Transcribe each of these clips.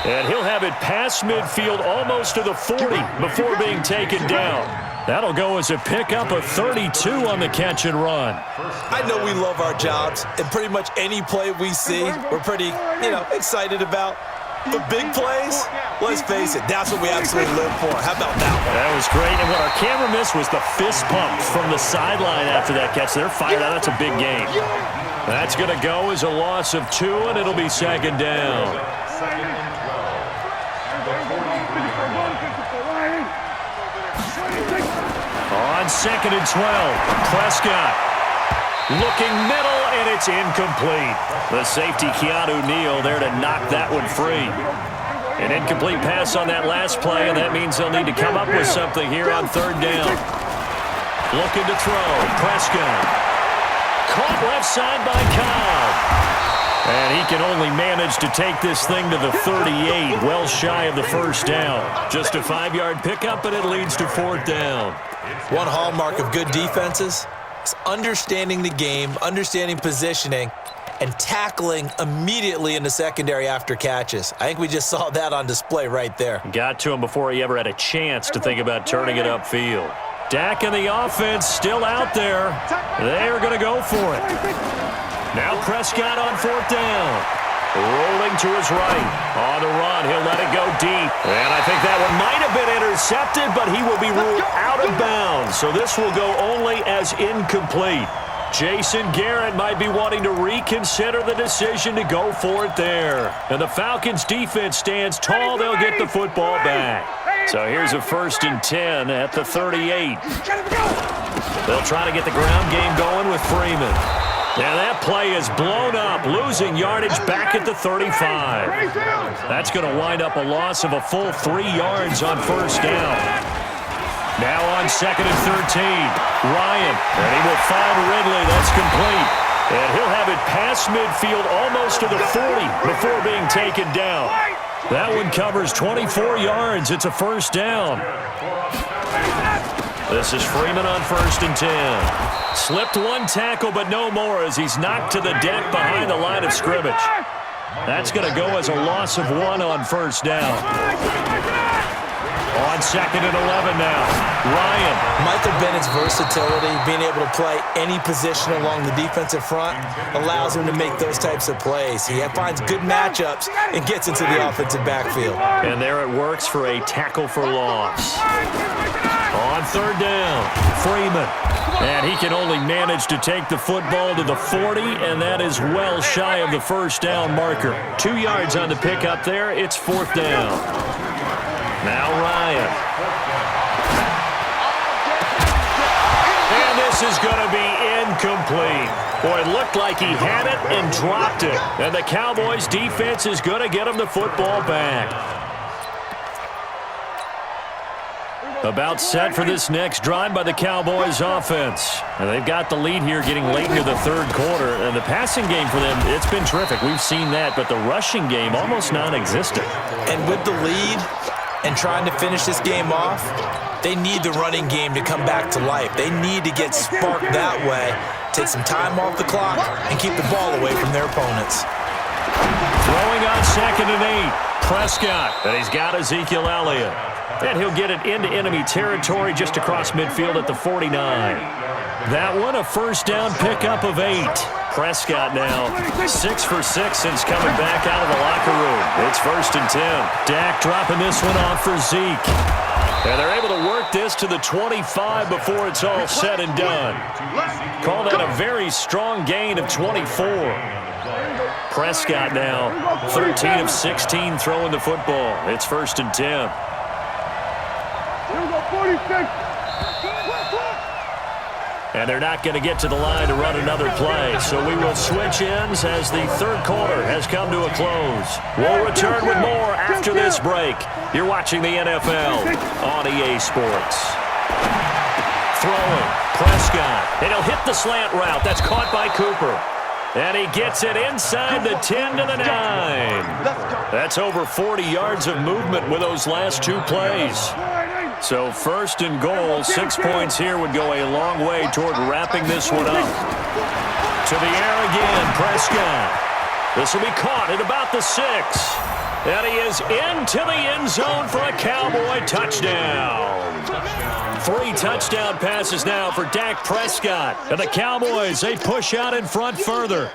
And he'll have it past midfield almost to the 40 before being taken down. That'll go as a pickup of 32 on the catch and run. I know we love our jobs, and pretty much any play we see, we're pretty, excited about. But big plays, let's face it, that's what we absolutely live for. How about that one? That was great, and what our camera missed was the fist pump from the sideline after that catch. They're fired out. That's a big game. That's going to go as a loss of 2, and it'll be second down. On 2nd and 12, Prescott looking middle, and it's incomplete. The safety, Keanu Neal, there to knock that one free. An incomplete pass on that last play, and that means they'll need to come up with something here on 3rd down. Looking to throw, Prescott. Caught left side by Cobb. And he can only manage to take this thing to the 38, well shy of the 1st down. Just a 5-yard pickup, and it leads to 4th down. One hallmark of good defenses is understanding the game, understanding positioning, and tackling immediately in the secondary after catches. I think we just saw that on display right there. Got to him before he ever had a chance to think about turning it upfield. Dak and the offense still out there. They're going to go for it. Now Prescott on 4th down. Rolling to his right. On the run, he'll let it go deep. And I think that one might have been intercepted, but he will be ruled out of bounds. So this will go only as incomplete. Jason Garrett might be wanting to reconsider the decision to go for it there. And the Falcons defense stands tall. They'll get the football back. So here's a 1st and 10 at the 38. They'll try to get the ground game going with Freeman. And that play is blown up, losing yardage back at the 35. That's going to wind up a loss of a full 3 yards on 1st down. Now on 2nd and 13, Ryan, and he will find Ridley. That's complete. And he'll have it past midfield almost to the 40 before being taken down. That one covers 24 yards. It's a 1st down. This is Freeman on 1st and 10. Slipped one tackle, but no more as he's knocked to the deck behind the line of scrimmage. That's going to go as a loss of 1 on 1st down. On 2nd and 11 now, Ryan. Michael Bennett's versatility, being able to play any position along the defensive front, allows him to make those types of plays. He finds good matchups and gets into the offensive backfield. And there it works for a tackle for loss. On 3rd down, Freeman. And he can only manage to take the football to the 40, and that is well shy of the 1st down marker. 2 yards on the pickup there. It's 4th down. Now Ryan. And this is going to be incomplete. Boy, it looked like he had it and dropped it. And the Cowboys defense is going to get him the football back. About set for this next drive by the Cowboys offense. And they've got the lead here getting late into the 3rd quarter. And the passing game for them, it's been terrific. We've seen that, but the rushing game almost non-existent. And with the lead and trying to finish this game off, they need the running game to come back to life. They need to get sparked that way, take some time off the clock, and keep the ball away from their opponents. Throwing on 2nd and 8, Prescott. And he's got Ezekiel Elliott. And he'll get it into enemy territory just across midfield at the 49. That one, a 1st down pickup of 8. Prescott now 6 for 6 since coming back out of the locker room. It's 1st and 10. Dak dropping this one off for Zeke. And they're able to work this to the 25 before it's all said and done. Call that a very strong gain of 24. Prescott now 13 of 16 throwing the football. It's 1st and 10. And they're not going to get to the line to run another play. So we will switch ends as the 3rd quarter has come to a close. We'll return with more after this break. You're watching the NFL on EA Sports. Throwing, Prescott. And he'll hit the slant route. That's caught by Cooper. And he gets it inside the 10 to the 9. That's over 40 yards of movement with those last 2 plays. So 1st and goal, 6 points here would go a long way toward wrapping this one up. To the air again, Prescott. This will be caught at about the 6. And he is into the end zone for a Cowboy touchdown. 3 touchdown passes now for Dak Prescott. And the Cowboys, they push out in front further.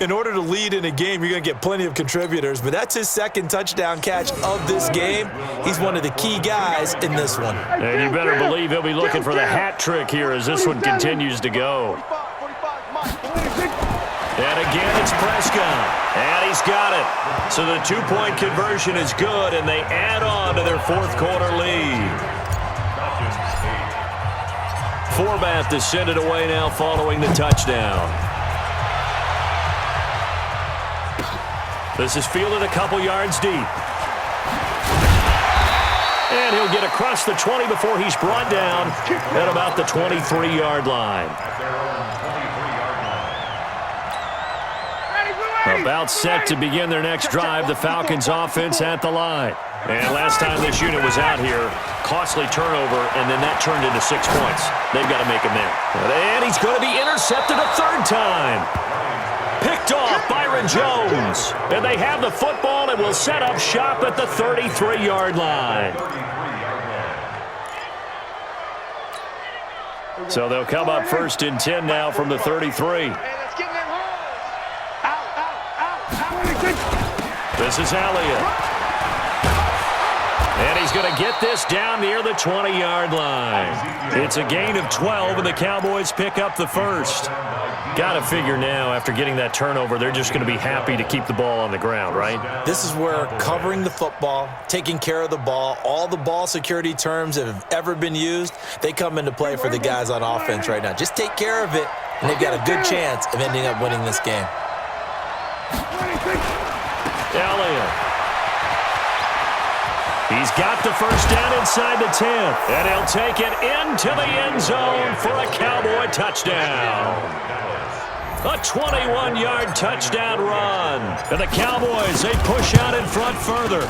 In order to lead in a game, you're going to get plenty of contributors, but that's his second touchdown catch of this game. He's one of the key guys in this one. And you better believe he'll be looking for the hat trick here as this one continues to go. And again, it's Prescott. And he's got it. So the 2-point conversion is good, and they add on to their fourth quarter lead. Forbath to send it away now following the touchdown. This is fielded a couple yards deep. And he'll get across the 20 before he's brought down at about the 23-yard line. About set to begin their next drive, the Falcons offense at the line. And last time this unit was out here, costly turnover, and then that turned into 6 points. They've got to make them in. And he's going to be intercepted a third time. Picked off Byron Jones. And they have the football and will set up shop at the 33-yard line. So they'll come up 1st and 10 now from the 33. This is Elliott. And he's going to get this down near the 20-yard line. It's a gain of 12, and the Cowboys pick up the first. Got to figure now, after getting that turnover, they're just going to be happy to keep the ball on the ground, right? This is where covering the football, taking care of the ball, all the ball security terms that have ever been used, they come into play for the guys on offense right now. Just take care of it, and they've got a good chance of ending up winning this game. Elliott. He's got the first down inside the 10. And he'll take it into the end zone for a Cowboy touchdown. A 21-yard touchdown run. And the Cowboys, they push out in front further.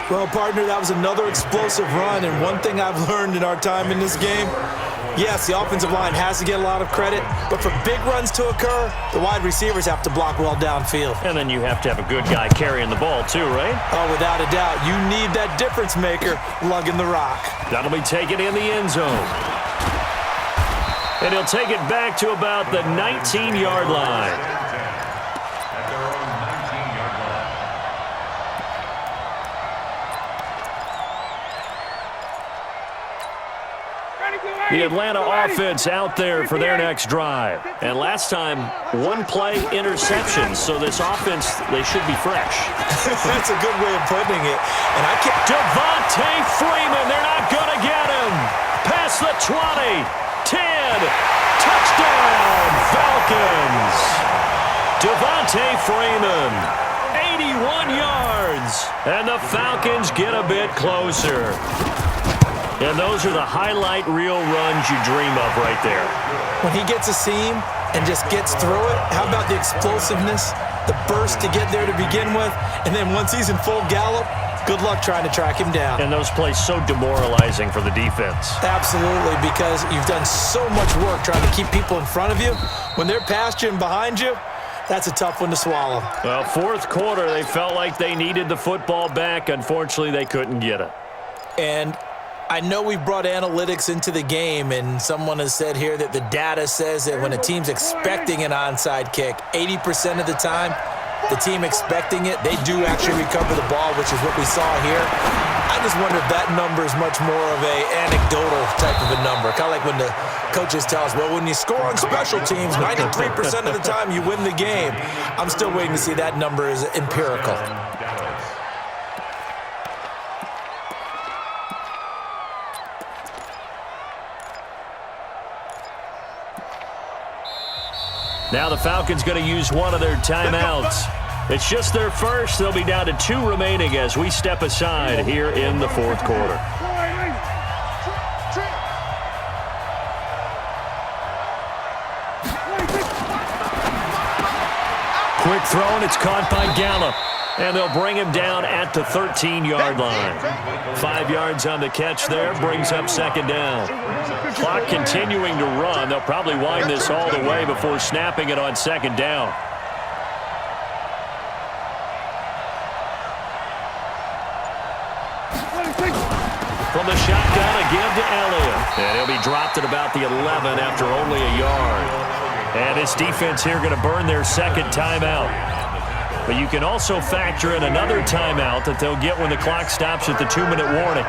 Well, partner, that was another explosive run. And one thing I've learned in our time in this game, yes, the offensive line has to get a lot of credit, but for big runs to occur, the wide receivers have to block well downfield. And then you have to have a good guy carrying the ball too, right? Oh, without a doubt. You need that difference maker lugging the rock. That'll be taken in the end zone. And he'll take it back to about the 19-yard line. The Atlanta offense out there for their next drive. And last time, 1-play interception. So this offense, they should be fresh. That's a good way of putting it. And I can't. Devontae Freeman, they're not going to get him. Past the 20, 10, touchdown, Falcons. Devontae Freeman, 81 yards. And the Falcons get a bit closer. And those are the highlight reel runs you dream of right there. When he gets a seam and just gets through it, how about the explosiveness, the burst to get there to begin with, and then once he's in full gallop, good luck trying to track him down. And those plays so demoralizing for the defense. Absolutely, because you've done so much work trying to keep people in front of you. When they're past you and behind you, that's a tough one to swallow. Well, fourth quarter, they felt like they needed the football back. Unfortunately, they couldn't get it. And I know we brought analytics into the game, and someone has said here that the data says that when a team's expecting an onside kick, 80% of the time, the team expecting it, they do actually recover the ball, which is what we saw here. I just wonder if that number is much more of an anecdotal type of a number. Kind of like when the coaches tell us, well, when you score on special teams, 93% of the time you win the game. I'm still waiting to see that number is empirical. Now the Falcons going to use one of their timeouts. It's just their first. They'll be down to 2 remaining as we step aside here in the fourth quarter. Quick throw, and it's caught by Gallup. And they'll bring him down at the 13-yard line. 5 yards on the catch there, brings up second down. Clock continuing to run. They'll probably wind this all the way before snapping it on second down. From the shotgun, again to Elliott. And he'll be dropped at about the 11 after only a yard. And this defense here going to burn their second timeout. But you can also factor in another timeout that they'll get when the clock stops at the 2-minute warning.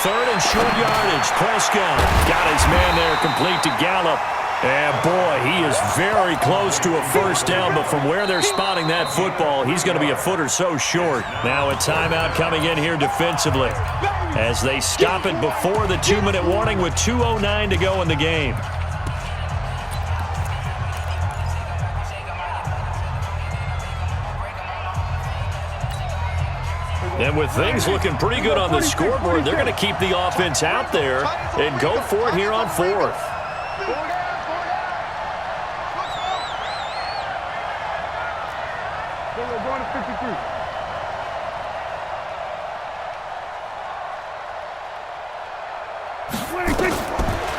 Third and short yardage. Prescott got his man there complete to Gallup. And, boy, he is very close to a first down, but from where they're spotting that football, he's going to be a foot or so short. Now a timeout coming in here defensively as they stop it before the 2-minute warning with 2:09 to go in the game. And with things looking pretty good on the scoreboard, they're going to keep the offense out there and go for it here on fourth.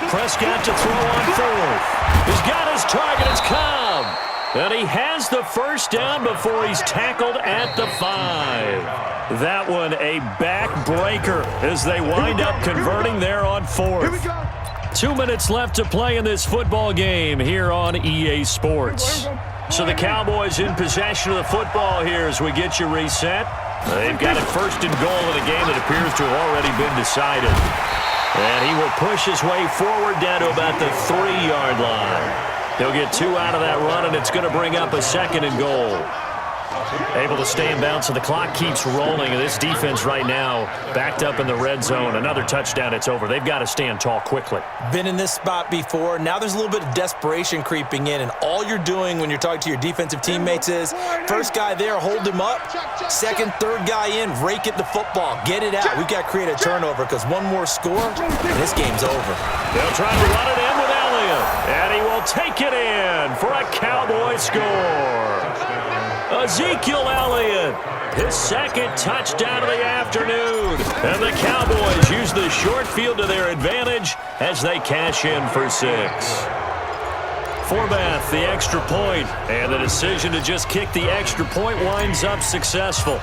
Prescott to throw on fourth. He's got his target. It's Cobb. And he has the first down before he's tackled at the 5. That one a backbreaker as they wind up converting there on fourth. 2 minutes left to play in this football game here on EA Sports. So the Cowboys in possession of the football here as we get you reset. They've got it first and goal in a game that appears to have already been decided. And he will push his way forward down to about the 3-yard line. He'll get 2 out of that run, and it's going to bring up a second and goal. Able to stay in bounds, so the clock keeps rolling. And this defense right now backed up in the red zone. Another touchdown, it's over. They've got to stand tall quickly. Been in this spot before. Now there's a little bit of desperation creeping in, and all you're doing when you're talking to your defensive teammates is first guy there, hold him up. Second, third guy in, rake at the football. Get it out. We've got to create a turnover because one more score, and this game's over. They'll try to run it in with Elliott, and he will take it in for a Cowboy score. Ezekiel Elliott, his second touchdown of the afternoon. And the Cowboys use the short field to their advantage as they cash in for 6. Forbath, the extra point, and the decision to just kick the extra point winds up successful.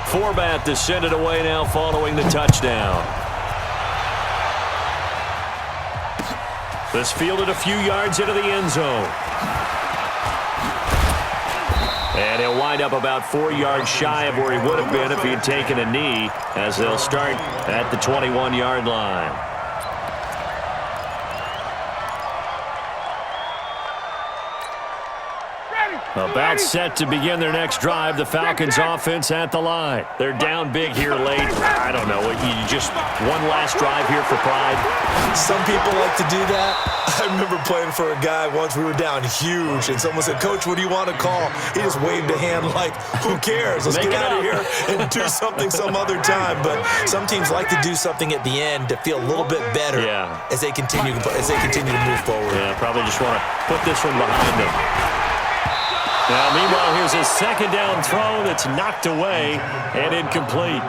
Forbath to send it away now following the touchdown. This fielded a few yards into the end zone. And he'll wind up about 4 yards shy of where he would have been if he had taken a knee, as they'll start at the 21-yard line. About set to begin their next drive, the Falcons offense at the line. They're down big here late. I don't know, you just one last drive here for pride. Some people like to do that. I remember playing for a guy once. We were down huge, and someone said, "Coach, what do you want to call?" He just waved a hand like, "Who cares? Let's get out of here and do something some other time." But some teams like to do something at the end to feel a little bit better as they continue to move forward. Yeah, probably just want to put this one behind them. Now, meanwhile, here's a second down throw that's knocked away and incomplete.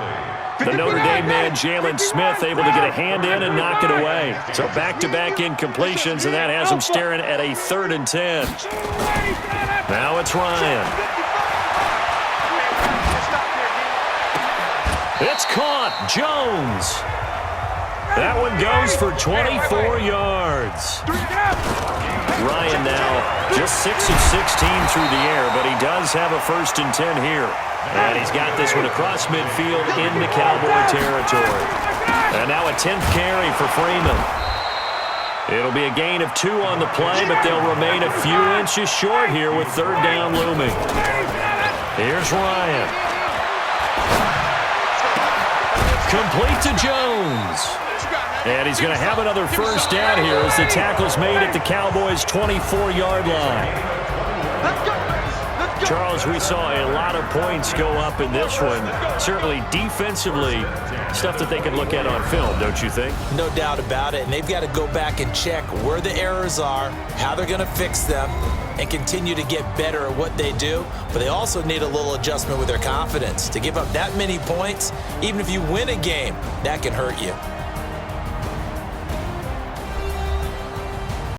The Notre Dame man, Jalen Smith, able to get a hand in and knock it away. So back-to-back incompletions, and that has him staring at a 3rd and 10. Now it's Ryan. It's caught. Jones. That one goes for 24 yards. Ryan now just 6 of 16 through the air, but he does have a 1st and 10 here. And he's got this one across midfield into Cowboy territory. And now a 10th carry for Freeman. It'll be a gain of 2 on the play, but they'll remain a few inches short here with 3rd down looming. Here's Ryan. Complete to Jones. And he's going to have another 1st down here as the tackle's made at the Cowboys' 24-yard line. Charles, we saw a lot of points go up in this one. Certainly defensively, stuff that they can look at on film, don't you think? No doubt about it. And they've got to go back and check where the errors are, how they're going to fix them, and continue to get better at what they do. But they also need a little adjustment with their confidence. To give up that many points, even if you win a game, that can hurt you.